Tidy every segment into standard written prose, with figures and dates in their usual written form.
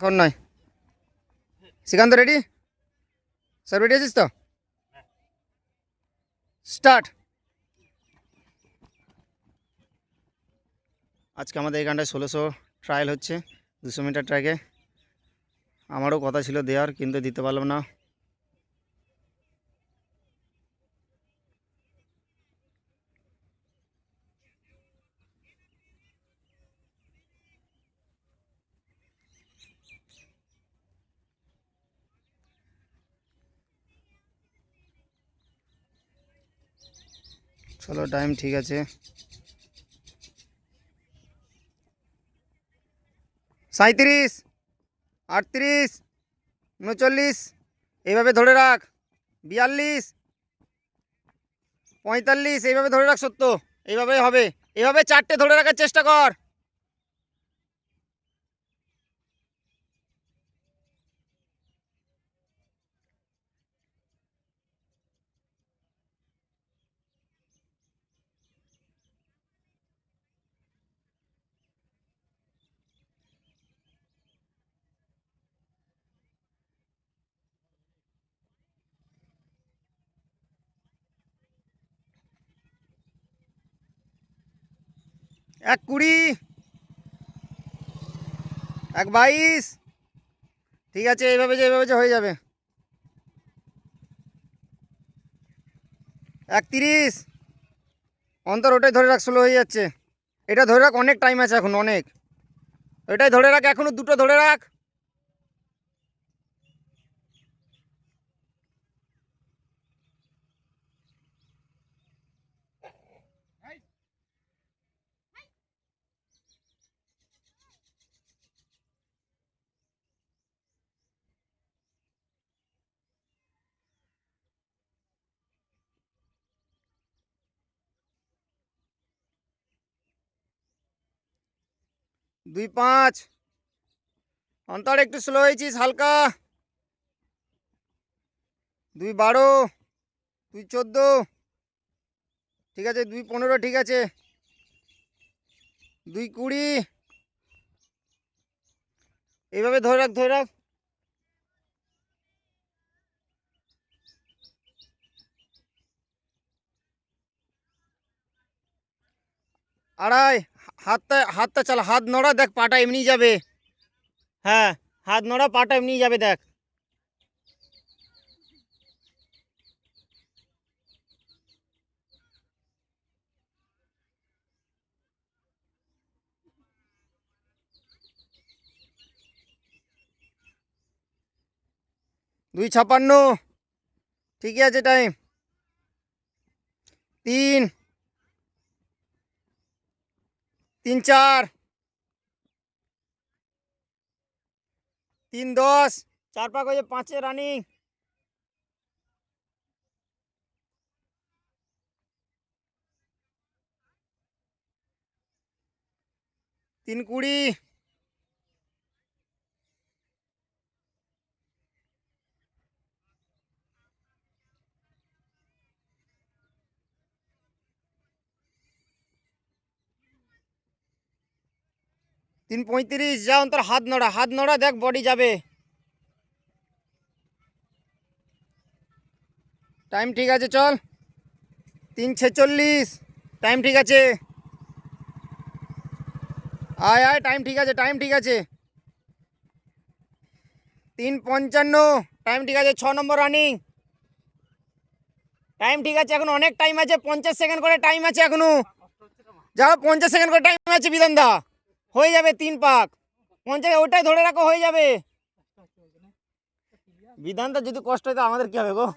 এখন নয়। Srikanta ready? Sir ready আছিস তো? স্টার্ট। আজকে আমাদের এই গানটায় 1600 ট্রায়াল হচ্ছে 200 মিটার ট্র্যাকে। আমারও কথা ছিল দেওয়ার, কিন্তু দিতে পারলাম না। চলো, টাইম ঠিক আছে। 37, 38, 39, এইভাবে ধরে রাখ। 42, 45, এইভাবে ধরে রাখ। 70, এইভাবেই হবে। এইভাবে 4টে ধরে রাখার চেষ্টা কর। এক 20, এক 22, ঠিক আছে। এইভাবে যে হয়ে যাবে। এক 30, অন্তর ওটাই ধরে রাখ, স্লো হয়ে যাচ্ছে। এটা ধরে রাখ, অনেক টাইম আছে এখন, অনেক। ওইটাই ধরে রাখ, এখনো 2টো ধরে রাখ। দুই 5, অন্তর একটু স্লো হয়েছিস হালকা। 2 12, 2 14, ঠিক আছে। 2 15, ঠিক আছে। 2 20, এইভাবে ধরে রাখ, ধরে রাখ। আড়াই। হাতটা চালা, হাত নড়া, দেখ পাটা এমনি যাবে। হ্যাঁ, হাত নড়া, পাটা এমনি যাবে, দেখ। 2 56, ঠিকই আছে টাইম। 3 3 4, 3 10, 4 পাক হয়ে 5-এ রানিং। 3 20, 3 35, যা অন্তর হাত নড়া, হাত নড়া, দেখ বডি যাবে। টাইম ঠিক আছে, চল। 3 46, টাইম ঠিক আছে। আয় আয়, টাইম ঠিক আছে, টাইম ঠিক আছে। 3 55, টাইম ঠিক আছে। 6 নম্বর রানিং, টাইম ঠিক আছে। এখন অনেক টাইম আছে, 50 সেকেন্ড করে টাইম আছে এখনো। যাও, 50 সেকেন্ড করে টাইম আছে বিধান দা, হয়ে যাবে 3 পাক। 50, ওটাই ধরে রাখো, হয়ে যাবে। বিধানটা যদি কষ্ট হয় তো আমাদের কি হবে গো।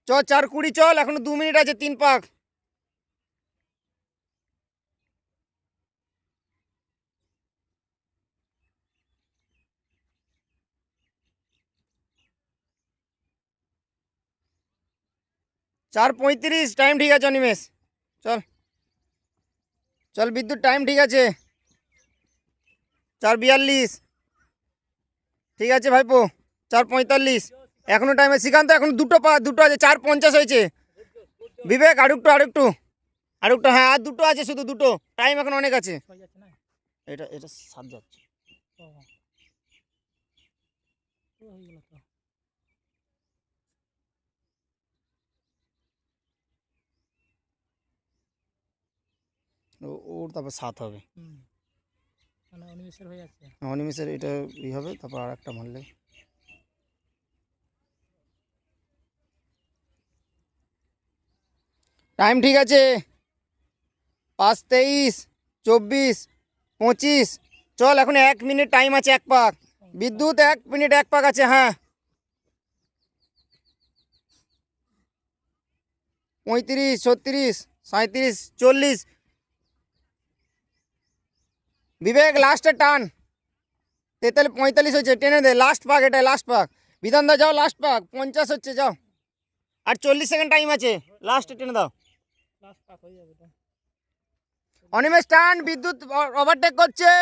চ 4 20, চল, এখনো 2 মিনিট আছে, 3 পাক। 4 35, টাইম ঠিক আছে অনিমেষ, চল। চল বিদ্যুৎ, টাইম ঠিক আছে। 4 42, ঠিক আছে ভাইপো। 4 45, এখনো টাইম আছে। শ্রীকান্ত এখন দুটো আছে। 4 50 হয়েছে। বিবেক আরেকটু, আরেকটু। আর একটা, হ্যাঁ আর দুটো আছে, শুধু দুটো, টাইম এখন অনেক আছে। ছয় যাচ্ছে না? এটা এটা 7 যাচ্ছে। ও, তো হয়ে গেল তো। ওর তারপর 7 হবে। হুম, মানে অনিমেষের হয়ে যাচ্ছে। অনিমিষের এটা ই হবে, তারপর আর একটা মারলে। টাইম ঠিক আছে, 5:23, 24, 25। চল, এখন 1 মিনিট টাইম আছে, 1 পাক। বিদ্যুৎ 1 মিনিট 1 পাক আছে, হ্যাঁ। 35, 36, 37, 40। বিবেক লাস্টে টান। 43, 45 হচ্ছে, টেনে দে, লাস্ট পাক, এটা লাস্ট পাক। বিধান দা যাও, লাস্ট পাক, 50 হচ্ছে, যাও। আর 40 সেকেন্ড টাইম আছে, লাস্টে টেনে দাও। লাস্ট পাক হয়ে যাবে তো। অনিমেষ টান, বিদ্যুৎ ওভারটেক করছে।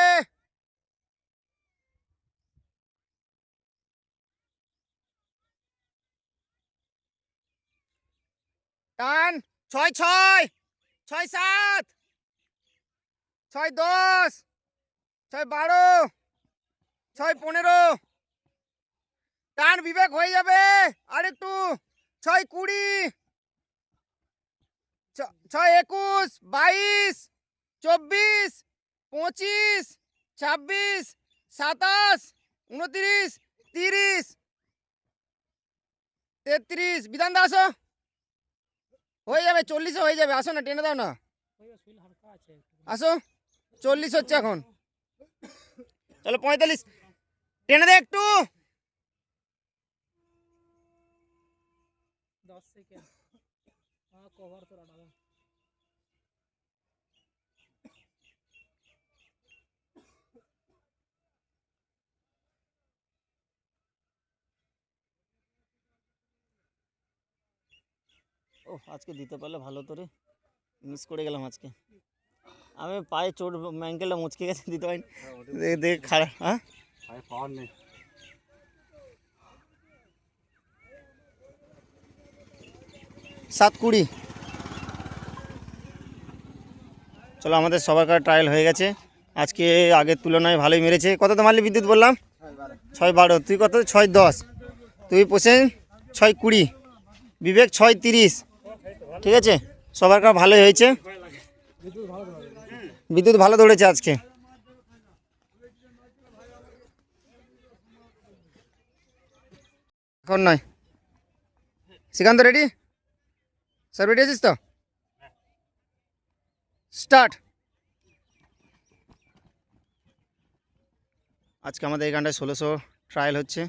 টান, 6, 6, 6, 7, 6, 10, 6, 12, 6, 15। টান বিবেক, হয়ে যাবে, আর একটু। 6, 20, 6, 21, 22, 24, 25, 26, 27, 29, 30, 33। বিধান দা আসো, হয়ে যাবে, 40 হয়ে যাবে, আসো না, টেনে দাও না, হয়ে যাবে, শরীর হালকা আছে একটু। আসো। 40 হচ্ছে এখন, চলো 45, টেনে দে একটু। 10 সেকেন্ড। হ্যাঁ, কভার তো রাখা। ও, আজকে দিতে পারলে ভালো তো রে, মিস করে গেলাম আজকে। আমি পায়ে চোট, অ্যাঙ্কেলটা মুচকে গেছে, দিতে পারিনি। দেখ খারাপ, হ্যাঁ। পাওয়ার নেই। 7:20। চলো, আমাদের সবার কাছে ট্রায়াল হয়ে গেছে আজকে, আগের তুলনায় ভালোই মেরেছে। কত তো মারলি বিদ্যুৎ বললাম? 6, 12। তুই কত? 6, 10। তুই পোষেন 6, 20। বিবেক 6, 30। ঠিক আছে, সবার কাছে ভালোই হয়েছে। বিদ্যুৎ ভালো দৌড়েছে আজকে। এখন নয়, শ্রীকান্ত রেডি? স্যার রেডি আছিস তো? স্টার্ট। আজকে আমাদের এখানটায় 1600 ট্রায়াল হচ্ছে।